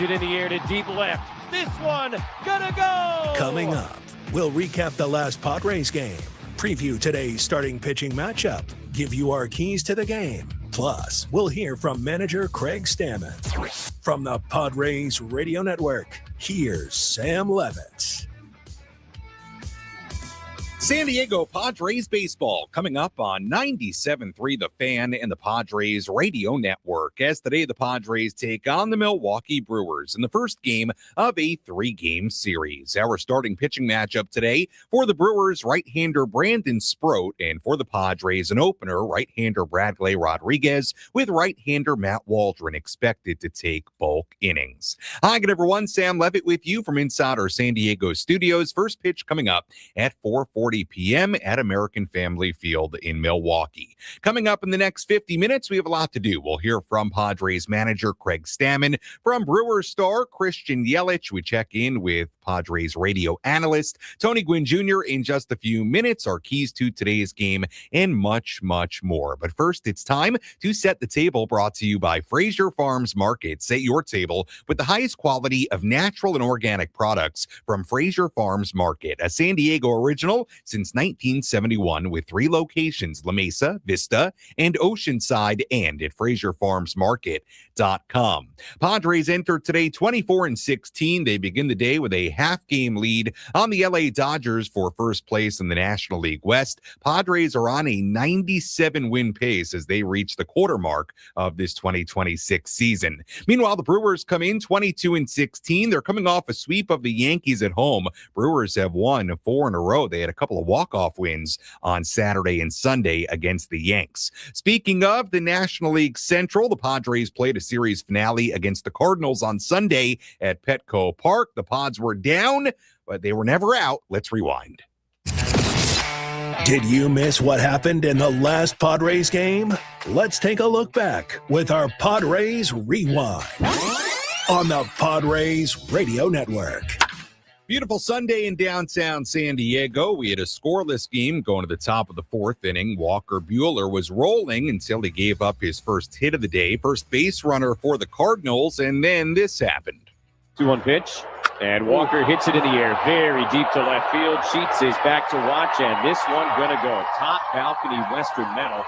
it in the air to deep left. This one gonna go! Coming up, we'll recap the last Padres game, preview today's starting pitching matchup, give you our keys to the game. Plus, we'll hear from manager Craig Stammen. From the Padres Radio Network, here's Sam Levitt. San Diego Padres baseball coming up on 97.3 The Fan and the Padres Radio Network. As today the Padres take on the Milwaukee Brewers in the first game of a 3-game series. Our starting pitching matchup today for the Brewers, right-hander Brandon Sproat, and for the Padres, an opener, right-hander Bradley Rodriguez, with right-hander Matt Waldron expected to take bulk innings. Hi, good everyone. Sam Levitt with you from inside our San Diego studios. First pitch coming up at 4:40 p.m. at American Family Field in Milwaukee. Coming up in the next 50 minutes, we have a lot to do. We'll hear from Padres manager Craig Stammen, from Brewers star Christian Yelich. We check in with Padres radio analyst Tony Gwynn Jr. in just a few minutes, our keys to today's game, and much, much more. But first, it's time to set the table, brought to you by Fraser Farms Market. Set your table with the highest quality of natural and organic products from Fraser Farms Market, a San Diego original since 1971, with 3 locations: La Mesa, Vista, and Oceanside, and at FraserFarmsMarket.com. Padres enter today 24-16. They begin the day with a half-game lead on the LA Dodgers for first place in the National League West. Padres are on a 97-win pace as they reach the quarter mark of this 2026 season. Meanwhile, the Brewers come in 22-16. They're coming off a sweep of the Yankees at home. Brewers have won 4 in a row. They had a couple of walk-off wins on Saturday and Sunday against the Yanks. Speaking of the National League Central, the Padres played a series finale against the Cardinals on Sunday at Petco Park. The Pods were down, but they were never out. Let's rewind. Did you miss what happened in the last Padres game? Let's take a look back with our Padres Rewind on the Padres Radio Network. Beautiful Sunday in downtown San Diego. We had a scoreless game going to the top of the 4th inning. Walker Buehler was rolling until he gave up his first hit of the day, first base runner for the Cardinals, and then this happened. 2-1 pitch, and Walker hits it in the air very deep to left field. Sheets is back to watch, and this one gonna go top balcony western metal,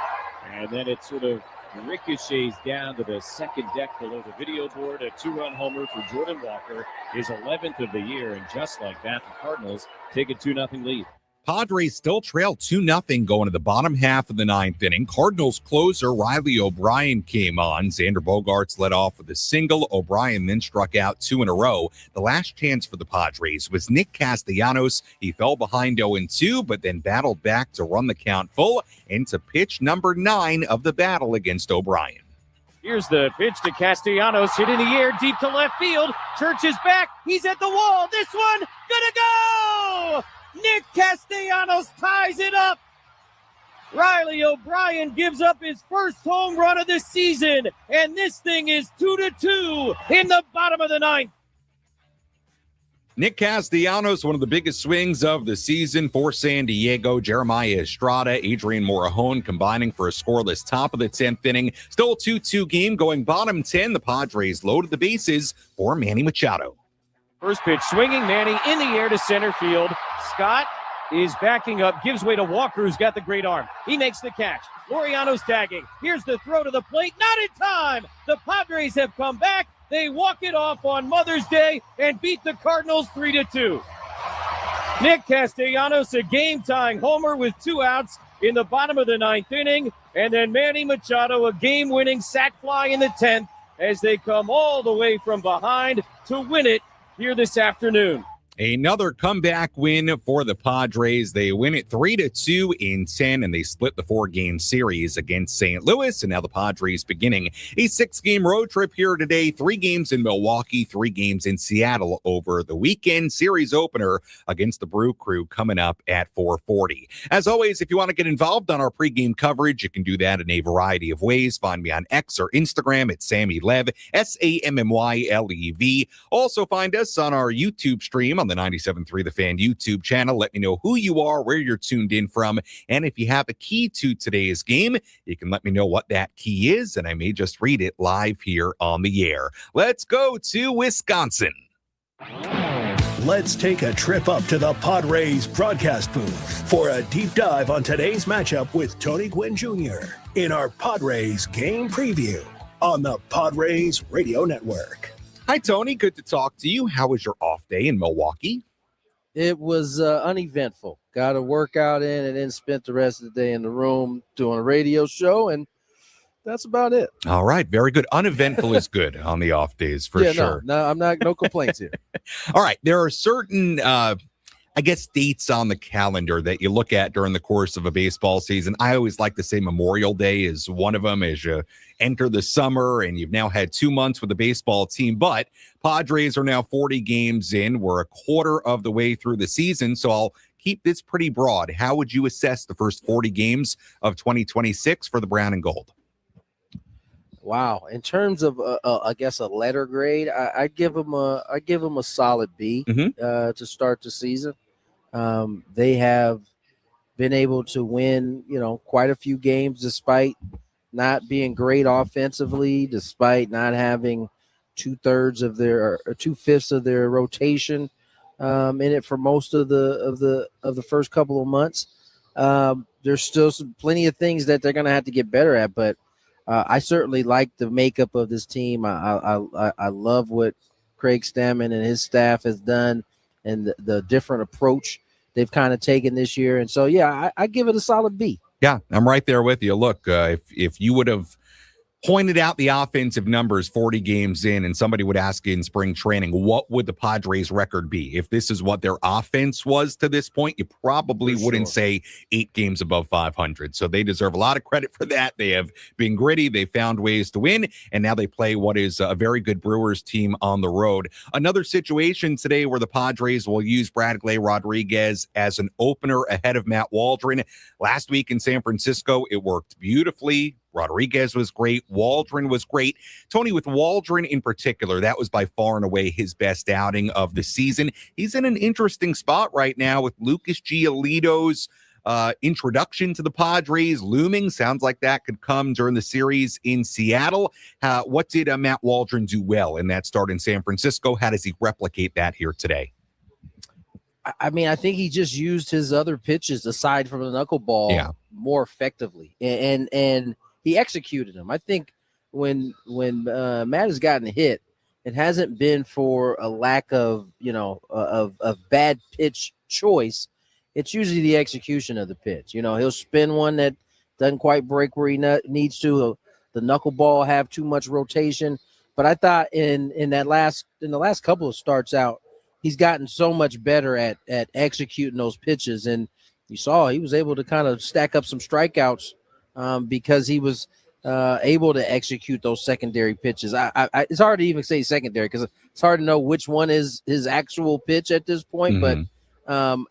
and then it sort of ricochets down to the second deck below the video board. A 2-run homer for Jordan Walker, his 11th of the year, and just like that, the Cardinals take a 2-0 lead. Padres still trail 2-0 going to the bottom half of the 9th inning. Cardinals closer Riley O'Brien came on. Xander Bogaerts led off with a single. O'Brien then struck out 2 in a row. The last chance for the Padres was Nick Castellanos. He fell behind 0-2, but then battled back to run the count full into pitch number 9 of the battle against O'Brien. Here's the pitch to Castellanos, hit in the air, deep to left field. Church is back. He's at the wall. This one gonna go! Nick Castellanos ties it up. Riley O'Brien gives up his first home run of the season, and this thing is 2-2 in the bottom of the 9th. Nick Castellanos, one of the biggest swings of the season for San Diego. Jeremiah Estrada, Adrian Morejon combining for a scoreless top of the 10th inning. Still a 2-2 game going bottom 10. The Padres loaded the bases for Manny Machado. First pitch swinging, Manny in the air to center field. Scott is backing up, gives way to Walker, who's got the great arm. He makes the catch. Laureano's tagging. Here's the throw to the plate. Not in time. The Padres have come back. They walk it off on Mother's Day and beat the Cardinals 3-2. Nick Castellanos, a game-tying homer with 2 outs in the bottom of the 9th inning. And then Manny Machado, a game-winning sac fly in the 10th as they come all the way from behind to win it here this afternoon. Another comeback win for the Padres. They win it 3-2 in 10, and they split the 4-game series against St. Louis. And now the Padres beginning a 6-game road trip here today. 3 games in Milwaukee, 3 games in Seattle over the weekend. Series opener against the Brew Crew coming up at 4:40. As always, if you want to get involved on our pregame coverage, you can do that in a variety of ways. Find me on X or Instagram at SammyLev, SammyLev. Also find us on our YouTube stream on the 97.3 The Fan YouTube channel. Let me know who you are, where you're tuned in from, and if you have a key to today's game, you can let me know what that key is, and I may just read it live here on the air. Let's go to Wisconsin. Let's take a trip up to the Padres broadcast booth for a deep dive on today's matchup with Tony Gwynn Jr. in our Padres game preview on the Padres Radio Network. Hi, Tony. Good to talk to you. How was your off day in Milwaukee? It was uneventful. Got a workout in and then spent the rest of the day in the room doing a radio show, and that's about it. All right. Very good. Uneventful is good on the off days for sure. No, I'm not. No complaints here. All right. There are certain, dates on the calendar that you look at during the course of a baseball season. I always like to say Memorial Day is one of them as you enter the summer and you've now had 2 months with the baseball team. But Padres are now 40 games in. We're a quarter of the way through the season. So I'll keep this pretty broad. How would you assess the first 40 games of 2026 for the Brown and Gold? Wow. In terms of, I guess, a letter grade, I give them a solid B to start the season. They have been able to win, quite a few games despite not being great offensively, despite not having 2/3 of their or 2/5 of their rotation in it for most of the first couple of months. There's still plenty of things that they're going to have to get better at, but I certainly like the makeup of this team. I love what Craig Stammen and his staff has done and the different approach they've kind of taken this year. And so, I give it a solid B. Yeah, I'm right there with you. Look, if you would have pointed out the offensive numbers 40 games in and somebody would ask you in spring training, what would the Padres record be? If this is what their offense was to this point, you probably wouldn't say 8 games above 500. So they deserve a lot of credit for that. They have been gritty. They found ways to win, and now they play what is a very good Brewers team on the road. Another situation today where the Padres will use Bradley Rodriguez as an opener ahead of Matt Waldron. Last week in San Francisco, it worked beautifully. Rodriguez was great. Waldron was great. Tony, with Waldron in particular, that was by far and away his best outing of the season. He's in an interesting spot right now with Lucas Giolito's introduction to the Padres looming. Sounds like that could come during the series in Seattle. What did Matt Waldron do well in that start in San Francisco? How does he replicate that here today? I mean, I think he just used his other pitches aside from the knuckleball more effectively, and he executed them. I think when Matt has gotten hit, it hasn't been for a lack of of bad pitch choice. It's usually the execution of the pitch. He'll spin one that doesn't quite break where he needs to. The knuckleball have too much rotation. But I thought in the last couple of starts out, he's gotten so much better at executing those pitches. And you saw he was able to kind of stack up some strikeouts because he was able to execute those secondary pitches. It's hard to even say secondary because it's hard to know which one is his actual pitch at this point. But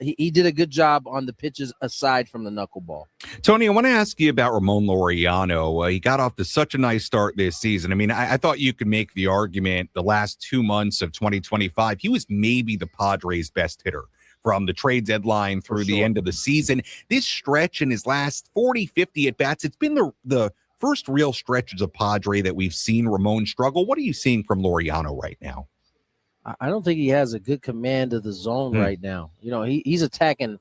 he did a good job on the pitches aside from the knuckleball. Tony, I want to ask you about Ramon Laureano. He got off to such a nice start this season. I mean, I thought you could make the argument the last 2 months of 2025, he was maybe the Padres' best hitter from the trade deadline through the end of the season. This stretch in his last 40, 50 at-bats, it's been the first real stretch as a Padre that we've seen Ramon struggle. What are you seeing from Laureano right now? I don't think he has a good command of the zone right now. He's attacking,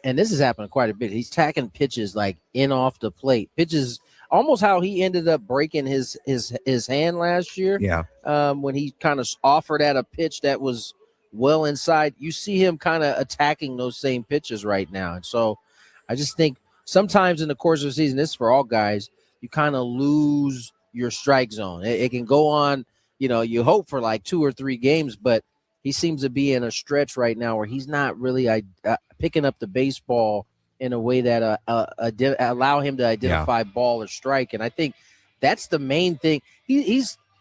and this has happened quite a bit. He's attacking pitches like in off the plate. Pitches almost how he ended up breaking his hand last year. Yeah. When he kind of offered at a pitch that was well inside, you see him kind of attacking those same pitches right now. And so I just think sometimes in the course of the season, this is for all guys, you kind of lose your strike zone. It can go on, you hope for like 2 or 3 games, but he seems to be in a stretch right now where he's not really picking up the baseball in a way that allow him to identify ball or strike. And I think that's the main thing.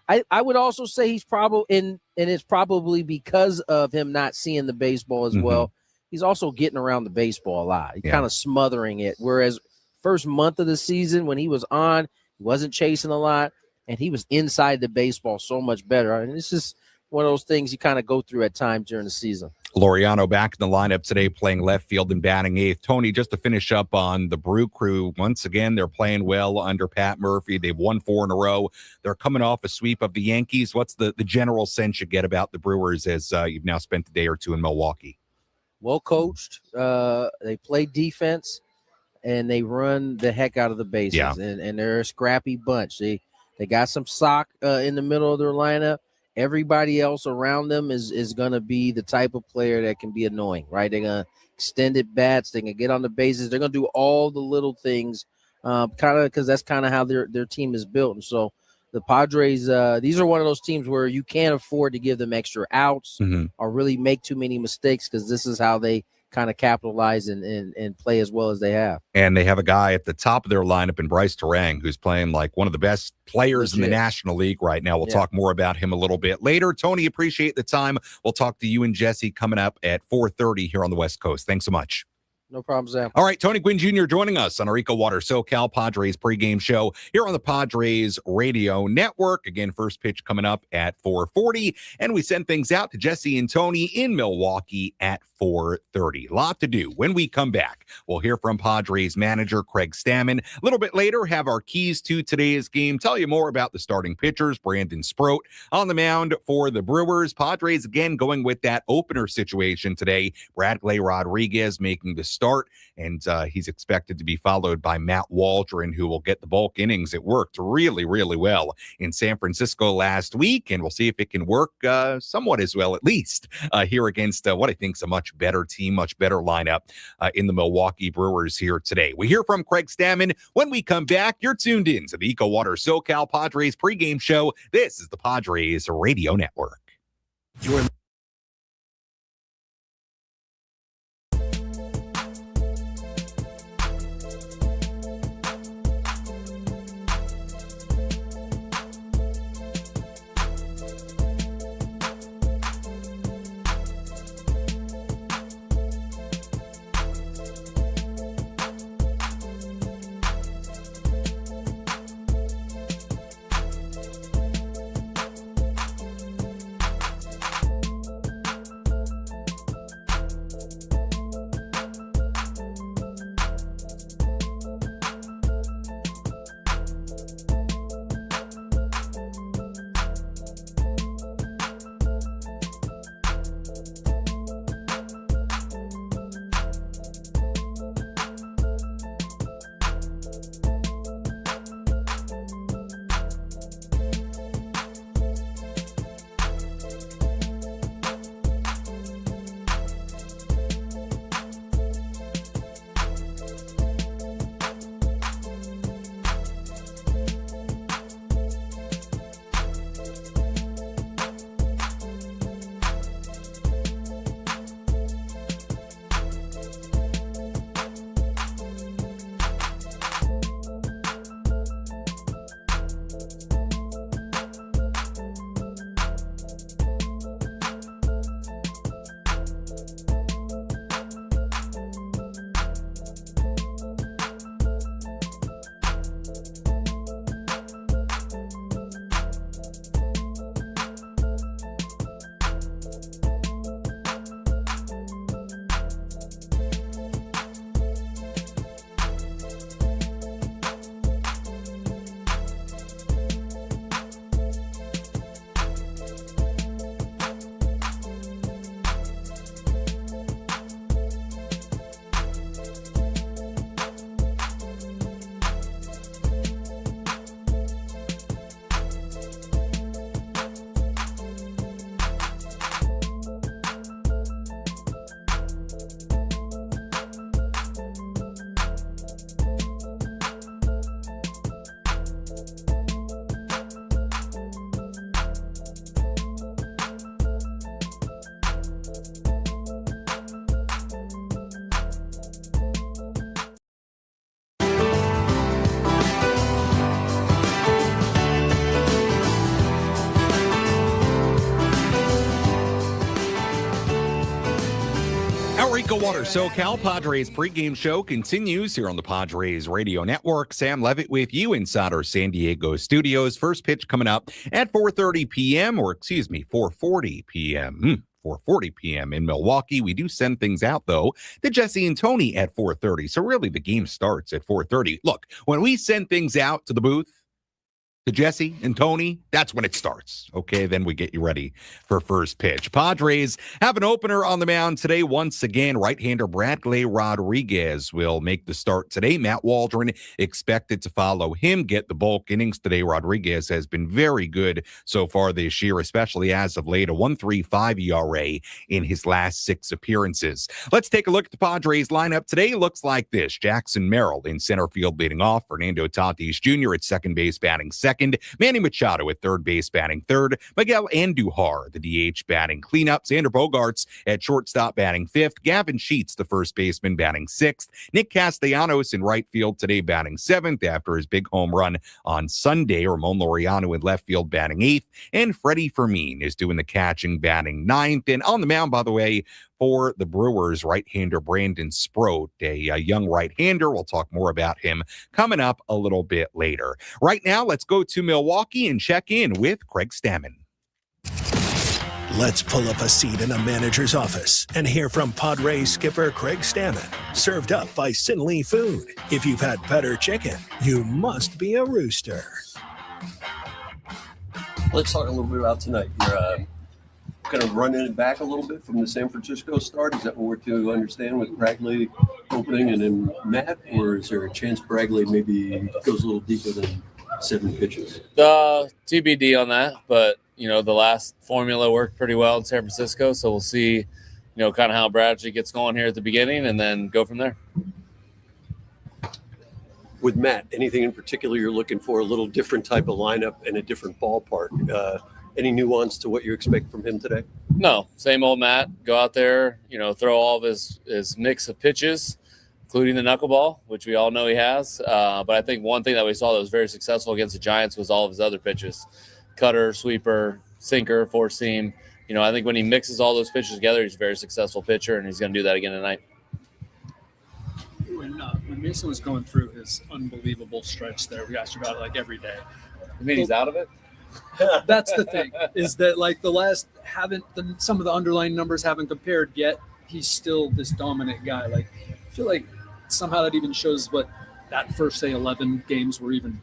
I would also say he's probably and it's probably because of him not seeing the baseball as well. He's also getting around the baseball a lot. He's kind of smothering it. Whereas first month of the season when he was on, he wasn't chasing a lot and he was inside the baseball so much better. And it's just one of those things you kind of go through at times during the season. Laureano back in the lineup today, playing left field and batting eighth. Tony, just to finish up on the Brew Crew, once again, they're playing well under Pat Murphy. They've won 4 in a row. They're coming off a sweep of the Yankees. What's the general sense you get about the Brewers as you've now spent a day or two in Milwaukee? Well coached. They play defense, and they run the heck out of the bases. Yeah. And they're a scrappy bunch. They got some sock in the middle of their lineup. Everybody else around them is going to be the type of player that can be annoying, right? They're going to extend it bats. They can get on the bases. They're going to do all the little things, kind of because that's kind of how their team is built. And so the Padres, these are one of those teams where you can't afford to give them extra outs or really make too many mistakes, because this is how they kind of capitalize and play as well as they have. And they have a guy at the top of their lineup in Bryce Terang, who's playing like one of the best players in the National League right now. We'll talk more about him a little bit later. Tony, appreciate the time. We'll talk to you and Jesse coming up at 4:30 here on the West Coast. Thanks so much. No problem, Sam. All right, Tony Gwynn Jr. joining us on our EcoWater SoCal Padres pregame show here on the Padres Radio Network. Again, first pitch coming up at 4:40, and we send things out to Jesse and Tony in Milwaukee at 4:30. Lot to do. When we come back, we'll hear from Padres manager Craig Stammen. A little bit later, have our keys to today's game. Tell you more about the starting pitchers. Brandon Sproat on the mound for the Brewers. Padres again going with that opener situation today. Bradley Rodriguez making the start, and he's expected to be followed by Matt Waldron, who will get the bulk innings. It worked really, really well in San Francisco last week, and we'll see if it can work somewhat as well, at least here against what I think is a much better team, much better lineup in the Milwaukee Brewers here today. We hear from Craig Stammen when we come back. You're tuned in to the EcoWater SoCal Padres pregame show. This is the Padres Radio Network. You're EcoWater SoCal Padres pregame show continues here on the Padres radio network. Sam Levitt with you inside our San Diego studios. First pitch coming up at 4:30 p.m. 4:40 p.m. 4:40 p.m. in Milwaukee. We do send things out, though, to Jesse and Tony at 4:30. So really the game starts at 4:30. Look, when we send things out to the booth, to Jesse and Tony, that's when it starts. Okay, then we get you ready for first pitch. Padres have an opener on the mound today. Once again, right-hander Bradley Rodriguez will make the start today. Matt Waldron expected to follow him, get the bulk innings today. Rodriguez has been very good so far this year, especially as of late, a 1.35 ERA in his last 6 appearances. Let's take a look at the Padres lineup today. Looks like this. Jackson Merrill in center field leading off. Fernando Tatis Jr. at second base batting second. Manny Machado at third base batting third. Miguel Andujar, the DH, batting cleanup. Xander Bogaerts at shortstop batting fifth. Gavin Sheets, the first baseman, batting sixth. Nick Castellanos in right field today batting seventh after his big home run on Sunday. Ramon Laureano in left field batting eighth. And Freddie Fermin is doing the catching, batting ninth. And on the mound, by the way, for the Brewers, right-hander Brandon Sproat, a young right-hander. We'll talk more about him coming up a little bit later. Right now, let's go to Milwaukee and check in with Craig Stammen. Let's pull up a seat in a manager's office and hear from Padres skipper Craig Stammen. Served up by Sinley Food. If you've had better chicken, you must be a rooster. Let's talk a little bit about tonight. You're kind of running it back a little bit from the San Francisco start. Is that what we're to understand with Bradley opening and then Matt? Or is there a chance Bradley maybe goes a little deeper than 7 pitches? TBD on that, but, the last formula worked pretty well in San Francisco, so we'll see, kind of how Bradley gets going here at the beginning and then go from there. With Matt, anything in particular you're looking for, a little different type of lineup and a different ballpark? Any nuance to what you expect from him today? No, same old Matt. Go out there, throw all of his mix of pitches, including the knuckleball, which we all know he has. But I think one thing that we saw that was very successful against the Giants was all of his other pitches. Cutter, sweeper, sinker, four seam. I think when he mixes all those pitches together, he's a very successful pitcher, and he's going to do that again tonight. When Mason was going through his unbelievable stretch there, we asked you about it like every day. You mean he's out of it? That's the thing, is that like some of the underlying numbers haven't compared yet. He's still this dominant guy. Like, I feel like somehow that even shows what that first, say, 11 games were even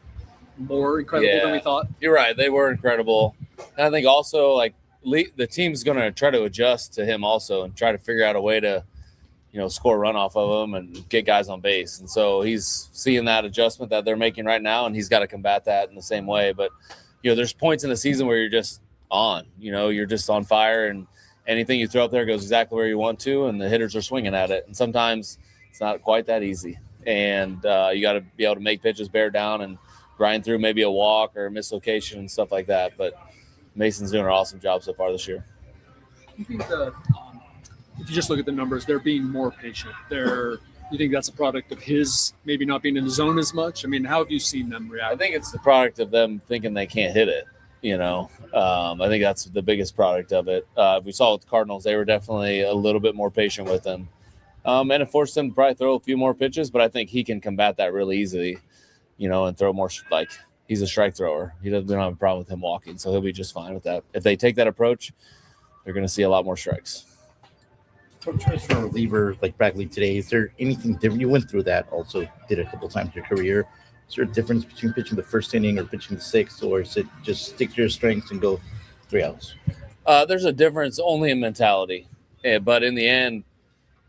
more incredible than we thought. You're right. They were incredible. And I think also, like, the team's going to try to adjust to him also and try to figure out a way to, score a run off of him and get guys on base. And so he's seeing that adjustment that they're making right now, and he's got to combat that in the same way. But, there's points in the season where you're just on. You're just on fire, and anything you throw up there goes exactly where you want to, and the hitters are swinging at it. And sometimes it's not quite that easy. And you got to be able to make pitches bear down and grind through maybe a walk or a mislocation and stuff like that. But Mason's doing an awesome job so far this year. You think that if you just look at the numbers, they're being more patient. You think that's a product of his maybe not being in the zone as much? I mean, how have you seen them react? I think it's the product of them thinking they can't hit it. I think that's the biggest product of it. We saw with the Cardinals, they were definitely a little bit more patient with him. And it forced him to probably throw a few more pitches, but I think he can combat that really easily, and throw more. Like, he's a strike thrower. We don't have a problem with him walking, so he'll be just fine with that. If they take that approach, they're going to see a lot more strikes. For a reliever like Bradley today, is there anything different? You went through that, also did a couple times in your career. Is there a difference between pitching the first inning or pitching the sixth, or is it just stick to your strengths and go 3 outs? There's a difference only in mentality. But in the end,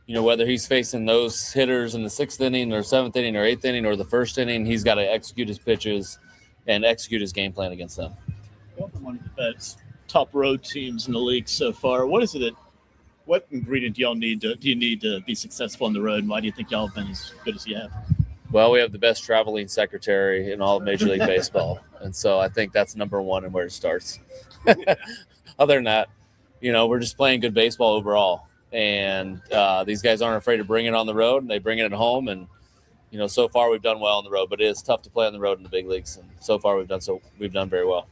whether he's facing those hitters in the 6th inning or 7th inning or 8th inning or the 1st inning, he's got to execute his pitches and execute his game plan against them. One of the best top road teams in the league so far. What ingredient do you need to be successful on the road? And why do you think y'all have been as good as you have? Well, we have the best traveling secretary in all of Major League Baseball. And so I think that's number one and where it starts. Other than that, we're just playing good baseball overall. And these guys aren't afraid to bring it on the road, and they bring it at home. And, so far we've done well on the road, but it is tough to play on the road in the big leagues. And so far we've done very well.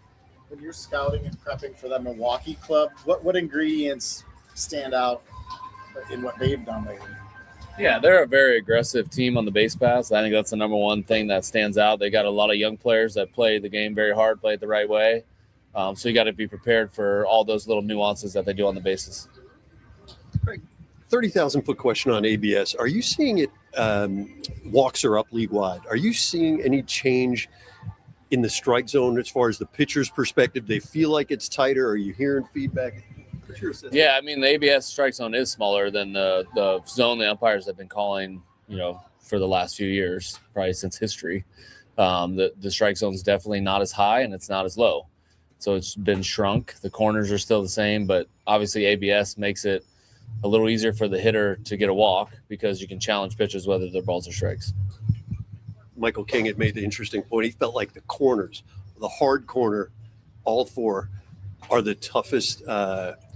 When you're scouting and prepping for that Milwaukee club, what ingredients stand out in what they've done lately. Yeah, they're a very aggressive team on the base paths. I think that's the number one thing that stands out. They got a lot of young players that play the game very hard, play it the right way. So you got to be prepared for all those little nuances that they do on the bases. Craig, 30,000-foot question on ABS. Are you seeing it, walks are up league-wide. Are you seeing any change in the strike zone as far as the pitcher's perspective? They feel like it's tighter? Are you hearing feedback? Yeah, I mean, the ABS strike zone is smaller than the zone the umpires have been calling, for the last few years, probably since history. The strike zone is definitely not as high and it's not as low. So it's been shrunk. The corners are still the same, but obviously ABS makes it a little easier for the hitter to get a walk because you can challenge pitches whether they're balls or strikes. Michael King had made the interesting point. He felt like the corners, the hard corner, all four are the toughest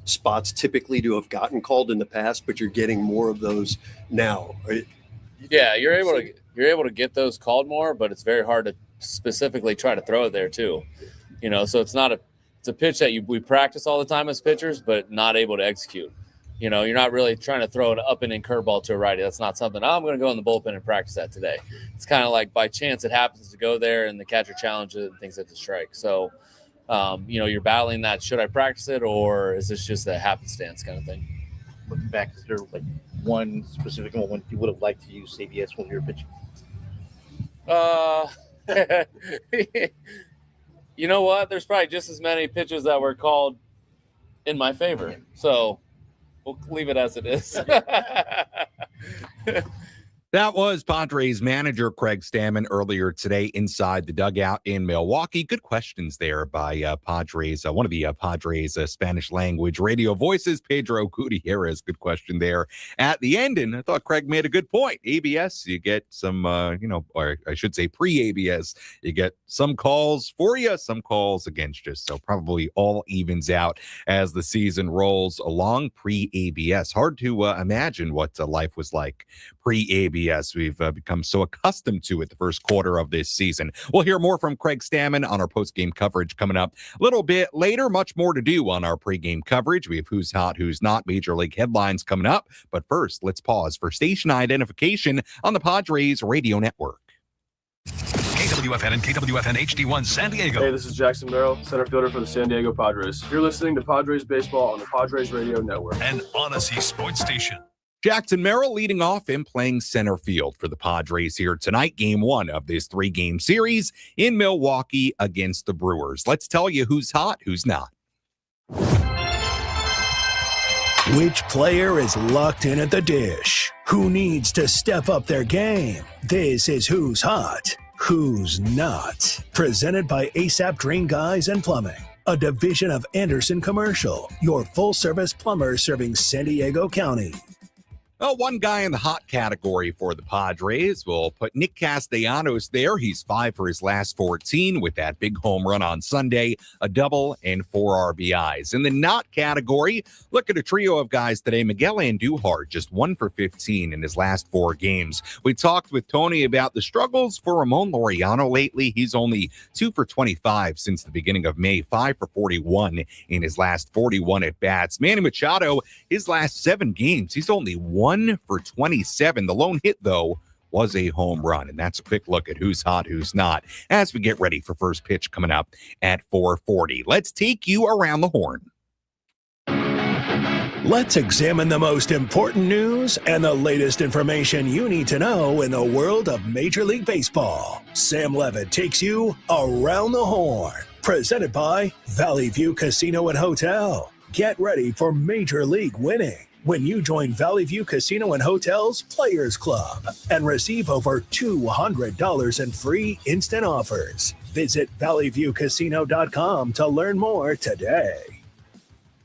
spots typically to have gotten called in the past, but you're getting more of those now. Yeah, you're able to get those called more, but it's very hard to specifically try to throw it there too. So it's a pitch that we practice all the time as pitchers, but not able to execute. You're not really trying to throw an up and in curveball to a righty. That's not something I'm going to go in the bullpen and practice that today. It's kind of like by chance it happens to go there and the catcher challenges it and thinks it's a strike. So, you're battling that. Should I practice it or is this just a happenstance kind of thing? Looking back, is there like one specific moment you would have liked to use ABS when you were pitching? You know what? There's probably just as many pitches that were called in my favor. So we'll leave it as it is. That was Padres manager Craig Stammen earlier today inside the dugout in Milwaukee. Good questions there by Padres. One of the Padres Spanish language radio voices, Pedro Gutierrez. Good question there at the end. And I thought Craig made a good point. ABS, you get some, or I should say pre-ABS, you get some calls for you, some calls against you. So probably all evens out as the season rolls along. Pre-ABS. Hard to imagine what life was like pre-ABS. We've become so accustomed to it the first quarter of this season. We'll hear more from Craig Stammen on our post-game coverage coming up a little bit later. Much more to do on our pregame coverage. We have who's hot, who's not, major league headlines coming up. But first, let's pause for station identification on the Padres radio network. KWFN and KWFN HD1 San Diego. Hey, this is Jackson Merrill, center fielder for the San Diego Padres. You're listening to Padres Baseball on the Padres Radio Network. An Odyssey Sports Station. Jackson Merrill leading off and playing center field for the Padres here tonight. Game 1 of this 3-game series in Milwaukee against the Brewers. Let's tell you who's hot, who's not. Which player is locked in at the dish? Who needs to step up their game? This is Who's Hot, Who's Not. Presented by ASAP Drain Guys and Plumbing, a division of Anderson Commercial, your full-service plumber serving San Diego County. Well, one guy in the hot category for the Padres. We'll put Nick Castellanos there. He's 5 for his last 14 with that big home run on Sunday, a double and 4 RBIs. In the not category, look at a trio of guys today. Miguel Andujar, just 1 for 15 in his last 4 games. We talked with Tony about the struggles for Ramon Laureano lately. He's only 2 for 25 since the beginning of May, 5 for 41 in his last 41 at-bats. Manny Machado, his last 7 games, he's only 1 for 27. The lone hit, though, was a home run. And that's a quick look at who's hot, who's not, as we get ready for first pitch coming up at 4:40. Let's take you around the horn. Let's examine the most important news and the latest information you need to know in the world of Major League Baseball. Sam Levitt takes you around the horn. Presented by Valley View Casino and Hotel. Get ready for Major League winning when you join Valley View Casino and Hotel's Players Club and receive over $200 in free instant offers. Visit valleyviewcasino.com to learn more today.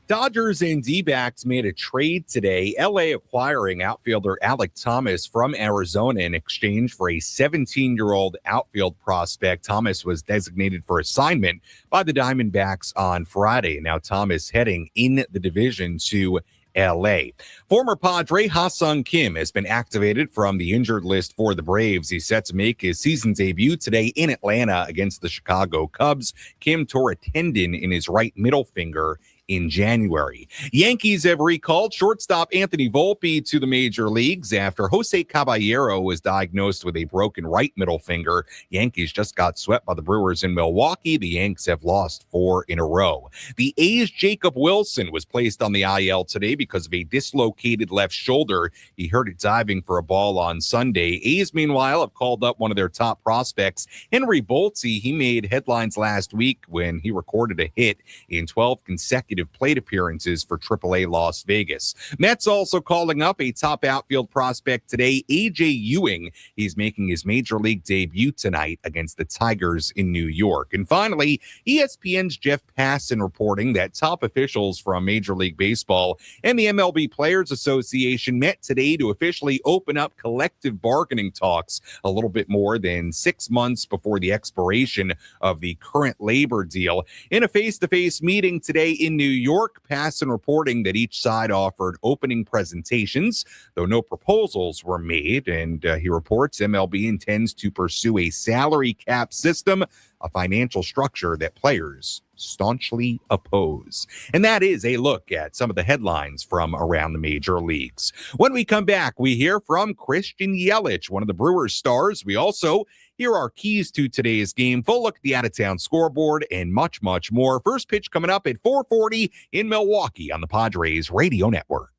Dodgers and D-backs made a trade today. LA acquiring outfielder Alek Thomas from Arizona in exchange for a 17-year-old outfield prospect. Thomas was designated for assignment by the Diamondbacks on Friday. Now Thomas heading in the division to LA. Former Padre Ha-Sung Kim has been activated from the injured list for the Braves. He's set to make his season debut today in Atlanta against the Chicago Cubs. Kim tore a tendon in his right middle finger in January. Yankees have recalled shortstop Anthony Volpe to the major leagues after Jose Caballero was diagnosed with a broken right middle finger. Yankees just got swept by the Brewers in Milwaukee. The Yanks have lost 4 in a row. The A's Jacob Wilson was placed on the IL today because of a dislocated left shoulder. He hurt it diving for a ball on Sunday. A's, meanwhile, have called up one of their top prospects, Henry Boltzy. He made headlines last week when he recorded a hit in 12 consecutive plate appearances for AAA Las Vegas. Mets also calling up a top outfield prospect today, A.J. Ewing. He's making his major league debut tonight against the Tigers in New York. And finally, ESPN's Jeff Passan reporting that top officials from Major League Baseball and the MLB Players Association met today to officially open up collective bargaining talks a little bit more than 6 months before the expiration of the current labor deal. In a face-to-face meeting today in New York, Passan reporting that each side offered opening presentations, though no proposals were made. And he reports MLB intends to pursue a salary cap system, a financial structure that players staunchly oppose. And that is a look at some of the headlines from around the major leagues. When we come back, we hear from Christian Yelich, one of the Brewers stars. We also hear our keys to today's game, full look at the out-of-town scoreboard, and much, much more. First pitch coming up at 4:40 in Milwaukee on the Padres Radio Network.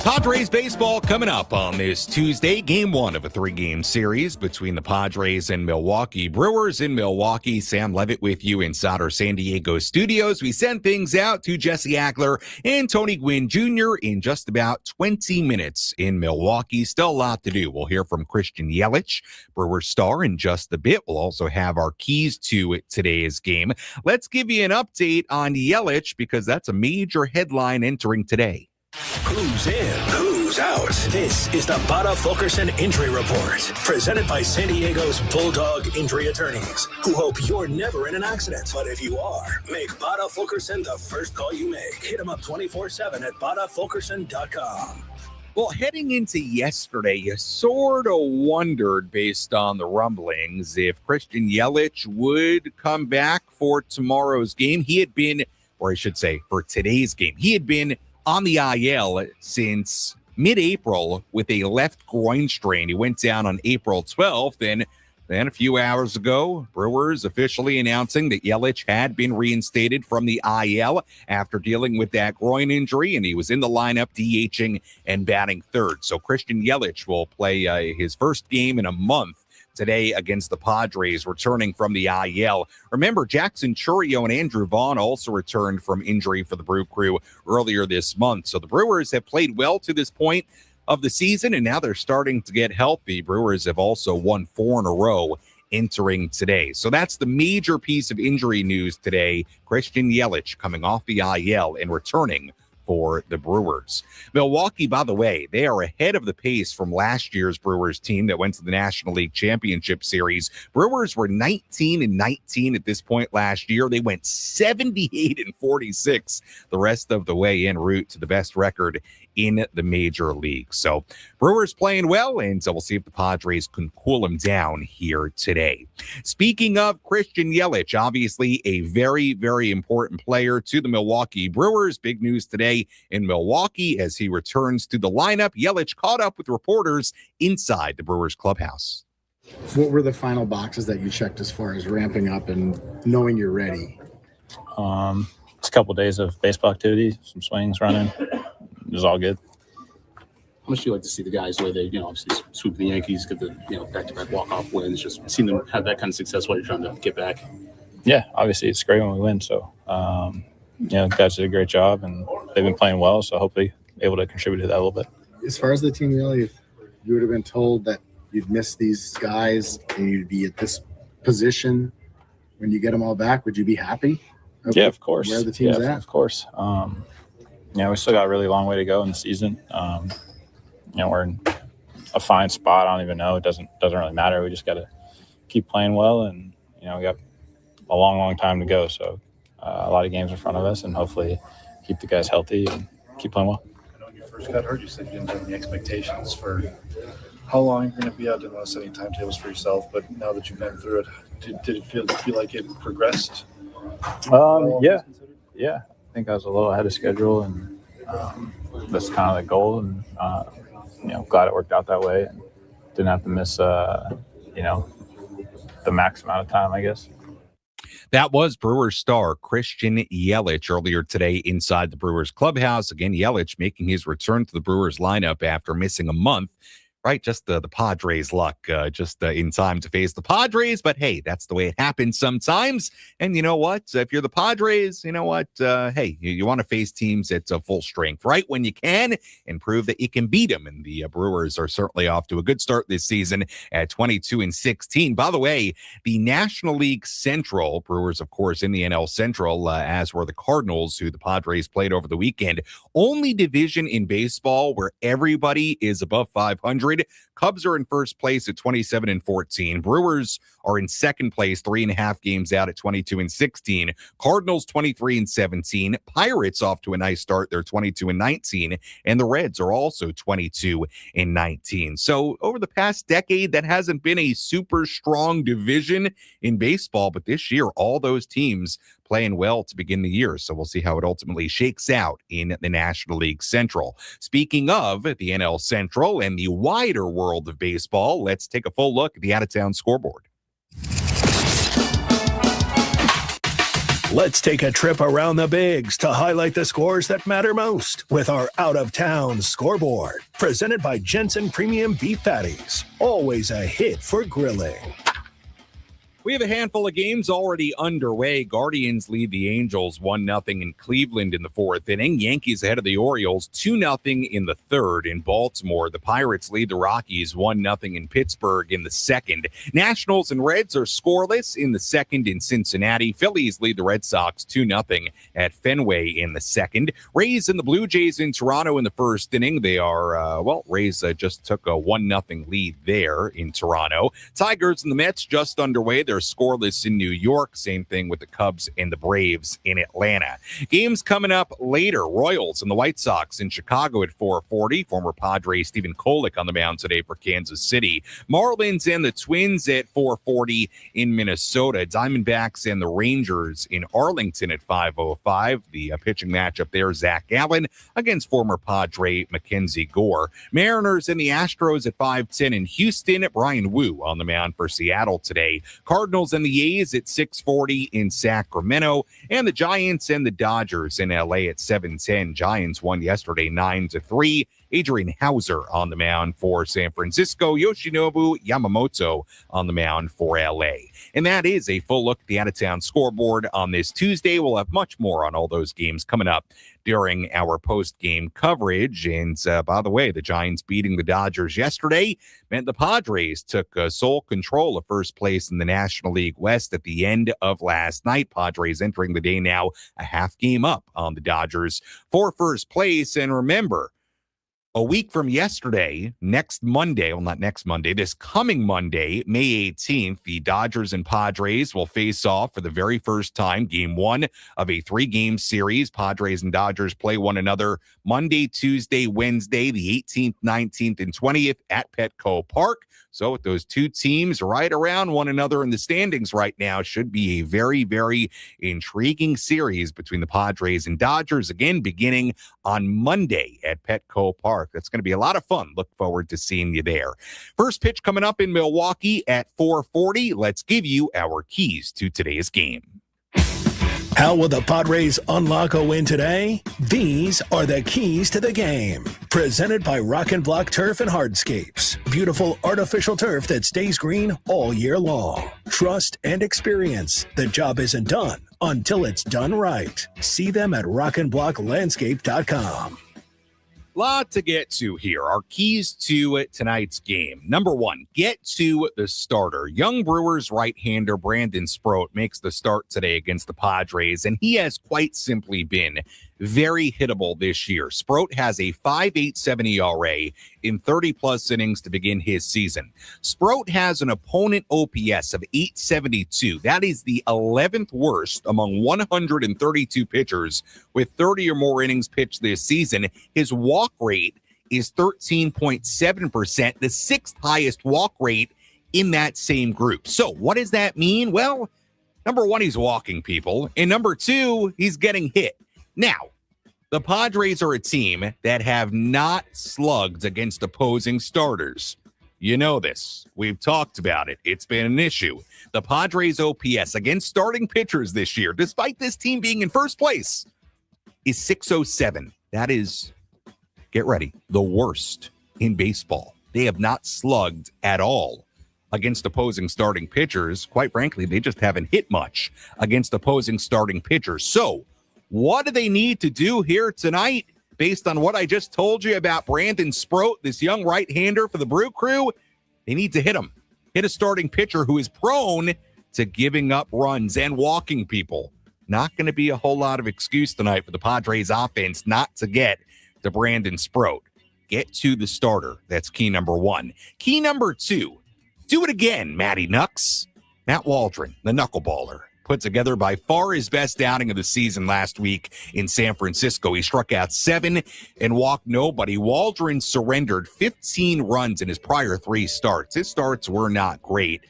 Padres baseball coming up on this Tuesday, game one of a 3-game series between the Padres and Milwaukee Brewers in Milwaukee. Sam Levitt with you inside our San Diego studios. We send things out to Jesse Agler and Tony Gwynn Jr. in just about 20 minutes in Milwaukee. Still a lot to do. We'll hear from Christian Yelich, Brewers star, in just a bit. We'll also have our keys to today's game. Let's give you an update on Yelich because that's a major headline entering today. Who's in? Who's out? This is the Bada Fulkerson Injury Report, presented by San Diego's Bulldog Injury Attorneys, who hope you're never in an accident. But if you are, make Bada Fulkerson the first call you make. Hit them up 24/7 at badafulkerson.com. Well, heading into yesterday, you sort of wondered, based on the rumblings, if Christian Yelich would come back for tomorrow's game. He had been, or I should say, for today's game, he had been on the IL since mid-April with a left groin strain. He went down on April 12th, and then a few hours ago, Brewers officially announcing that Yelich had been reinstated from the IL after dealing with that groin injury, and he was in the lineup DHing and batting third. So Christian Yelich will play his first game in a month today against the Padres, returning from the IL. Remember, Jackson Chourio and Andrew Vaughn also returned from injury for the Brew Crew earlier this month. So the Brewers have played well to this point of the season, and now they're starting to get healthy. Brewers have also won 4 in a row entering today. So that's the major piece of injury news today. Christian Yelich coming off the IL and returning for the Brewers. Milwaukee, by the way, they are ahead of the pace from last year's Brewers team that went to the National League Championship Series. Brewers were 19-19 at this point last year. They went 78-46 the rest of the way en route to the best record in the major league. So Brewers playing well, and so we'll see if the Padres can cool them down here today. Speaking of Christian Yelich, obviously a very, very important player to the Milwaukee Brewers. Big news today in Milwaukee as he returns to the lineup. Yelich caught up with reporters inside the Brewers clubhouse. What were the final boxes that you checked as far as ramping up and knowing you're ready? It's a couple of days of baseball activity, some swings, running. It was all good. How much do you like to see the guys where they, obviously swoop the Yankees, get the, back-to-back walk-off wins, just seeing them have that kind of success while you're trying to get back? Yeah, obviously it's great when we win. So, guys did a great job, and they've been playing well, so hopefully able to contribute to that a little bit. As far as the team, really, if you would have been told that you'd miss these guys and you'd be at this position when you get them all back, would you be happy? Yeah, of course. Where the team's at? Of course. We still got a really long way to go in the season. We're in a fine spot. I don't even know. It doesn't really matter. We just got to keep playing well, and we got a long time to go. So a lot of games in front of us, and hopefully keep the guys healthy and keep playing well. I know when you first got hurt, you said you didn't have any expectations for how long you're going to be out. Didn't want to set any timetables for yourself, but now that you've been through it, did it feel like it progressed? Yeah. I think I was a little ahead of schedule, and that's kind of the goal. And glad it worked out that way, and didn't have to miss the max amount of time, I guess. That was Brewers star Christian Yelich earlier today inside the Brewers clubhouse. Again, Yelich making his return to the Brewers lineup after missing a month. Right, just the Padres' luck, in time to face the Padres. But hey, that's the way it happens sometimes. And you know what? If you're the Padres, you know what? Hey, you want to face teams at full strength, right? When you can, and prove that you can beat them. And the Brewers are certainly off to a good start this season at 22-16. By the way, the National League Central, Brewers, of course, in the NL Central, as were the Cardinals, who the Padres played over the weekend. Only division in baseball where everybody is above 500. Cubs are in first place at 27-14. Brewers are in second place, 3.5 games out at 22-16. Cardinals 23-17. Pirates off to a nice start. They're 22-19. And the Reds are also 22-19. So over the past decade, that hasn't been a super strong division in baseball. But this year, all those teams playing well to begin the year. So we'll see how it ultimately shakes out in the National League Central. Speaking of the NL Central and the wider world of baseball, let's take a full look at the out-of-town scoreboard. Let's take a trip around the bigs to highlight the scores that matter most with our out-of-town scoreboard. Presented by Jensen Premium Beef Patties. Always a hit for grilling. We have a handful of games already underway. Guardians lead the Angels 1-0 in Cleveland in the fourth inning. Yankees ahead of the Orioles 2-0 in the third. In Baltimore, the Pirates lead the Rockies 1-0 in Pittsburgh in the second. Nationals and Reds are scoreless in the second in Cincinnati. Phillies lead the Red Sox 2-0 at Fenway in the second. Rays and the Blue Jays in Toronto in the first inning. They are, Rays just took a 1-0 lead there in Toronto. Tigers and the Mets just underway. They're scoreless in New York. Same thing with the Cubs and the Braves in Atlanta. Games coming up later. Royals and the White Sox in Chicago at 4:40. Former Padre Stephen Kolek on the mound today for Kansas City. Marlins and the Twins at 4:40 in Minnesota. Diamondbacks and the Rangers in Arlington at 5:05. The pitching matchup there, Zach Allen against former Padre Mackenzie Gore. Mariners and the Astros at 5:10 in Houston. Brian Wu on the mound for Seattle today. Cardinals and the A's at 6:40 in Sacramento, and the Giants and the Dodgers in LA at 7:10. Giants won yesterday 9-3. Adrian Hauser on the mound for San Francisco. Yoshinobu Yamamoto on the mound for LA. And that is a full look at the out-of-town scoreboard on this Tuesday. We'll have much more on all those games coming up during our post-game coverage. And by the way, the Giants beating the Dodgers yesterday meant the Padres took sole control of first place in the National League West at the end of last night. Padres entering the day now a half game up on the Dodgers for first place. And remember, a week from yesterday, this coming Monday, May 18th, the Dodgers and Padres will face off for the very first time, game one of a 3-game series. Padres and Dodgers play one another Monday, Tuesday, Wednesday, the 18th, 19th, and 20th at Petco Park. So with those two teams right around one another in the standings right now, should be a very, very intriguing series between the Padres and Dodgers, again, beginning on Monday at Petco Park. That's going to be a lot of fun. Look forward to seeing you there. First pitch coming up in Milwaukee at 4:40. Let's give you our keys to today's game. How will the Padres unlock a win today? These are the keys to the game. Presented by Rock and Block Turf and Hardscapes. Beautiful artificial turf that stays green all year long. Trust and experience. The job isn't done until it's done right. See them at rockandblocklandscape.com. Lot to get to here. Our keys to tonight's game. Number one, get to the starter. Young Brewers right-hander Brandon Sproat makes the start today against the Padres, and he has quite simply been very hittable this year. Sproat has a 5.87 ERA in 30-plus innings to begin his season. Sproat has an opponent OPS of 872. That is the 11th worst among 132 pitchers with 30 or more innings pitched this season. His walk rate is 13.7%, the sixth highest walk rate in that same group. So what does that mean? Well, number one, he's walking people, and number two, he's getting hit. Now, the Padres are a team that have not slugged against opposing starters. You know this. We've talked about it. It's been an issue. The Padres' OPS against starting pitchers this year, despite this team being in first place, is 607. That is, get ready, the worst in baseball. They have not slugged at all against opposing starting pitchers. Quite frankly, they just haven't hit much against opposing starting pitchers. So, what do they need to do here tonight based on what I just told you about Brandon Sproat, this young right-hander for the Brew Crew? They need to hit him. Hit a starting pitcher who is prone to giving up runs and walking people. Not going to be a whole lot of excuse tonight for the Padres offense not to get to Brandon Sproat. Get to the starter. That's key number one. Key number two, do it again, Matty Nux. Matt Waldron, the knuckleballer, put together by far his best outing of the season last week in San Francisco. He struck out 7 and walked nobody. Waldron surrendered 15 runs in his prior 3 starts. His starts were not great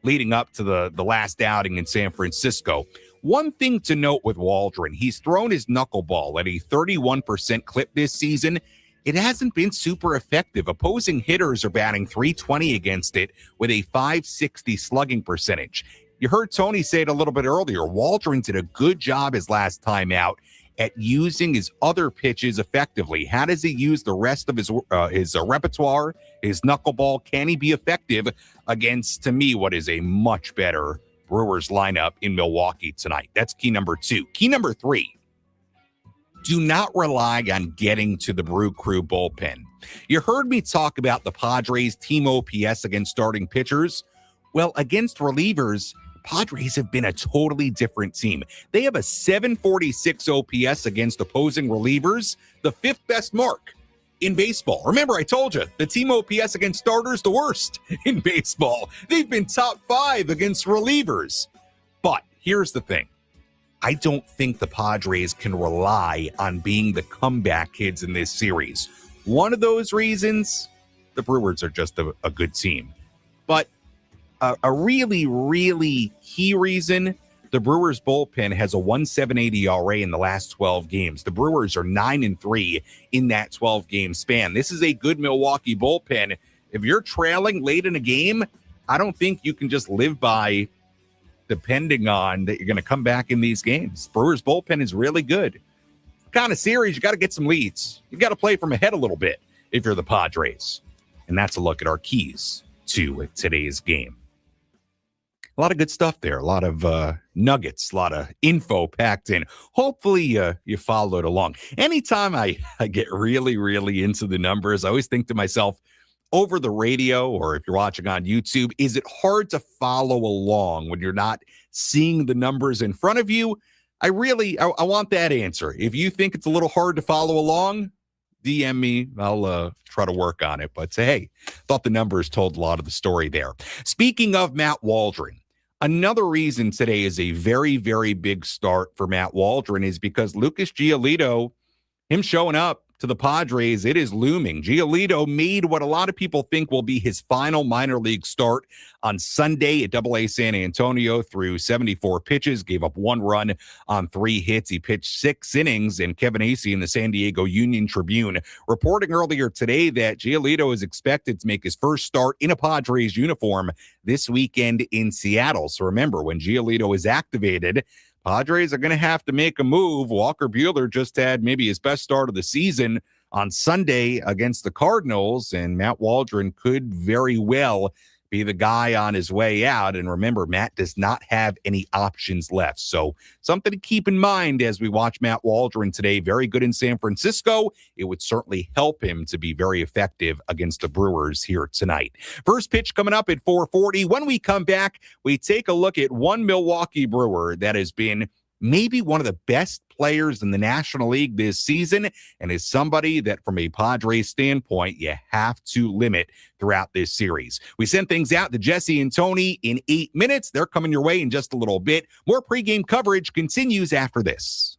leading up to the last outing in San Francisco. One thing to note with Waldron, he's thrown his knuckleball at a 31% clip this season. It hasn't been super effective. Opposing hitters are batting .320 against it with a .560 slugging percentage. You heard Tony say it a little bit earlier. Waldron did a good job his last time out at using his other pitches effectively. How does he use the rest of his repertoire, his knuckleball? Can he be effective against, to me, what is a much better Brewers lineup in Milwaukee tonight. That's key number 2. Key number 3, do not rely on getting to the Brew Crew bullpen. You heard me talk about the Padres' team OPS against starting pitchers. Well, against relievers, Padres have been a totally different team. They have a 746 OPS against opposing relievers, the 5th best mark in baseball. Remember, I told you, the team OPS against starters, the worst in baseball. They've been top 5 against relievers. But here's the thing. I don't think the Padres can rely on being the comeback kids in this series. One of those reasons, the Brewers are just a good team. But a really, really key reason, the Brewers bullpen has a 1.78 ERA in the last 12 games. The Brewers are 9-3 in that 12-game span. This is a good Milwaukee bullpen. If you're trailing late in a game, I don't think you can just live by depending on that you're going to come back in these games. Brewers bullpen is really good. Kind of series, you got to get some leads. You got to play from ahead a little bit if you're the Padres. And that's a look at our keys to today's game. A lot of good stuff there. A lot of nuggets, a lot of info packed in. Hopefully you followed along. Anytime I get really, really into the numbers, I always think to myself, over the radio or if you're watching on YouTube, is it hard to follow along when you're not seeing the numbers in front of you? I want that answer. If you think it's a little hard to follow along, DM me. I'll try to work on it. But hey, thought the numbers told a lot of the story there. Speaking of Matt Waldron, another reason today is a very, very big start for Matt Waldron is because Lucas Giolito, him showing up to the Padres, it is looming. Giolito made what a lot of people think will be his final minor league start on Sunday at AA San Antonio through 74 pitches, gave up 1 run on 3 hits. He pitched 6 innings, and Kevin Acee in the San Diego Union Tribune reporting earlier today that Giolito is expected to make his first start in a Padres uniform this weekend in Seattle. So remember, when Giolito is activated, Padres are going to have to make a move. Walker Buehler just had maybe his best start of the season on Sunday against the Cardinals, and Matt Waldron could very well be the guy on his way out. And remember, Matt does not have any options left. So something to keep in mind as we watch Matt Waldron today. Very good in San Francisco. It would certainly help him to be very effective against the Brewers here tonight. First pitch coming up at 4:40. When we come back, we take a look at one Milwaukee Brewer that has been maybe one of the best players in the National League this season, and is somebody that from a Padres standpoint, you have to limit throughout this series. We send things out to Jesse and Tony in 8 minutes. They're coming your way in just a little bit. More pregame coverage continues after this.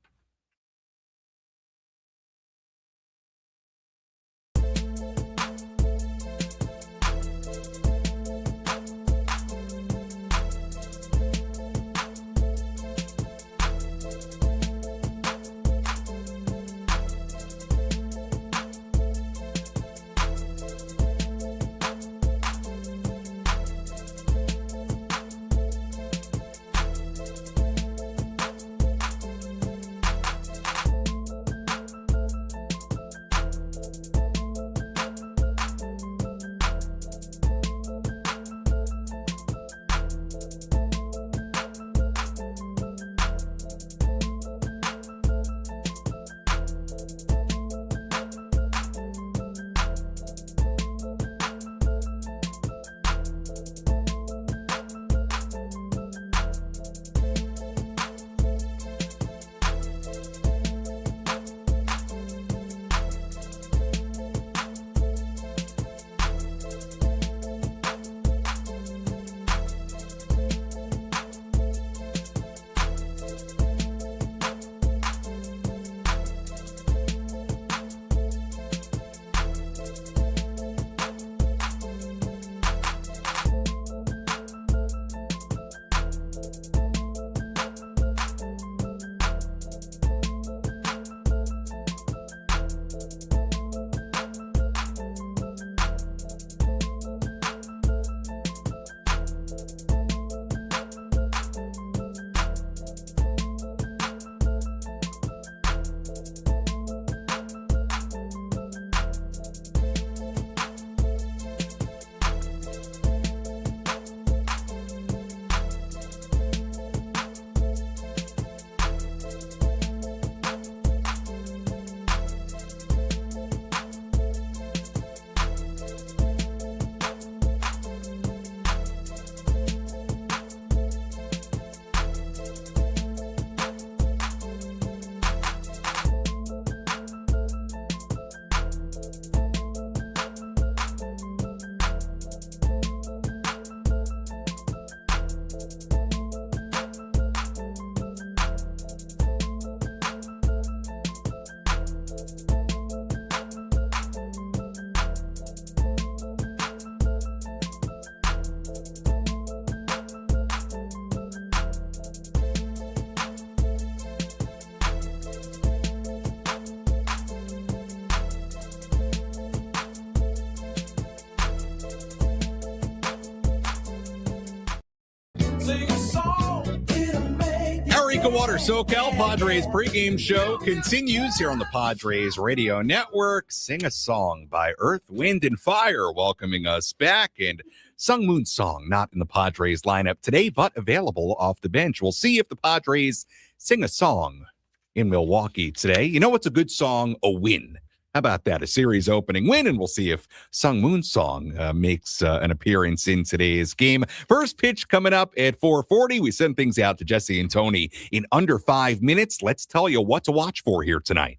EcoWater SoCal Padres pregame show continues here on the Padres Radio Network. Sing a Song by Earth, Wind, and Fire welcoming us back. And Sung Moon Song not in the Padres lineup today, but available off the bench. We'll see if the Padres sing a song in Milwaukee today. You know what's a good song? A win. How about that? A series opening win, and we'll see if Sung Moon Song makes an appearance in today's game. First pitch coming up at 4:40. We send things out to Jesse and Tony in under 5 minutes. Let's tell you what to watch for here tonight.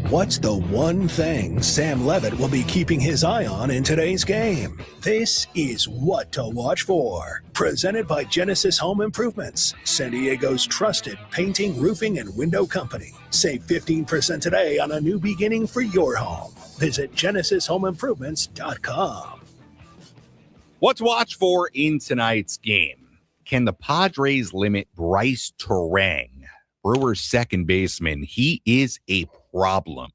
What's the one thing Sam Levitt will be keeping his eye on in today's game? This is What to Watch For. Presented by Genesis Home Improvements, San Diego's trusted painting, roofing, and window company. Save 15% today on a new beginning for your home. Visit GenesisHomeImprovements.com. What to watch for in tonight's game? Can the Padres limit Bryce Turang, Brewers' second baseman? He is a problem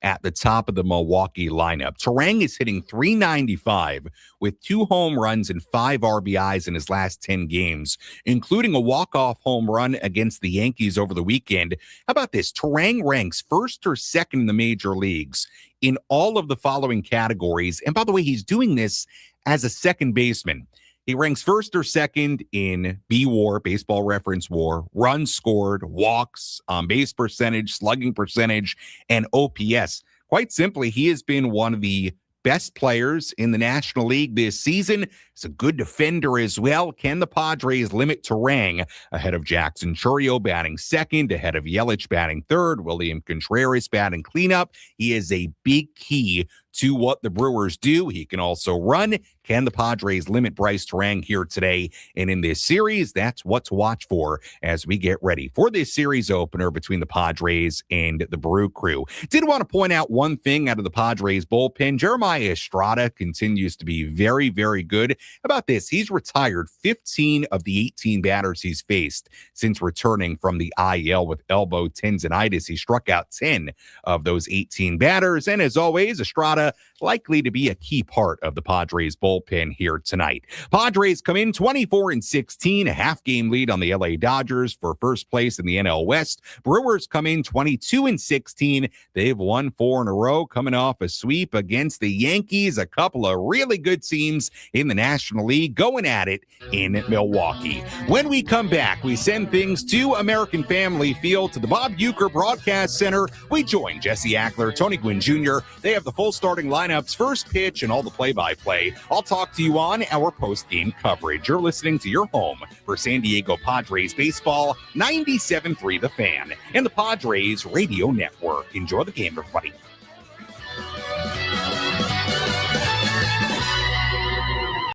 at the top of the Milwaukee lineup. Turang is hitting .395 with 2 home runs and 5 RBIs in his last 10 games, including a walk-off home run against the Yankees over the weekend. How about this? Turang ranks first or second in the major leagues in all of the following categories. And by the way, he's doing this as a second baseman. He ranks first or second in B-WAR, baseball reference WAR, runs scored, walks, on-base percentage, slugging percentage, and OPS. Quite simply, he has been one of the best players in the National League this season. He's a good defender as well. Can the Padres limit Turang ahead of Jackson Chourio batting second, ahead of Yelich batting third, William Contreras batting cleanup? He is a big key to what the Brewers do. He can also run. Can the Padres limit Bryce Turang here today and in this series? That's what to watch for as we get ready for this series opener between the Padres and the Brew Crew. Did want to point out one thing out of the Padres bullpen. Jeremiah Estrada continues to be very, very good. How about this? He's retired 15 of the 18 batters he's faced since returning from the IL with elbow tendonitis. He struck out 10 of those 18 batters. And as always, Estrada likely to be a key part of the Padres bullpen here tonight. Padres come in 24-16, a half-game lead on the LA Dodgers for first place in the NL West. Brewers come in 22-16. They've won 4 in a row, coming off a sweep against the Yankees. A couple of really good teams in the National League going at it in Milwaukee. When we come back, we send things to American Family Field to the Bob Uecker Broadcast Center. We join Jesse Ackler, Tony Gwynn Jr. They have the full starting lineups, first pitch, and all the play-by-play. I'll talk to you on our post-game coverage. You're listening to your home for San Diego Padres baseball, 97.3 The Fan, and the Padres Radio Network. Enjoy the game, everybody.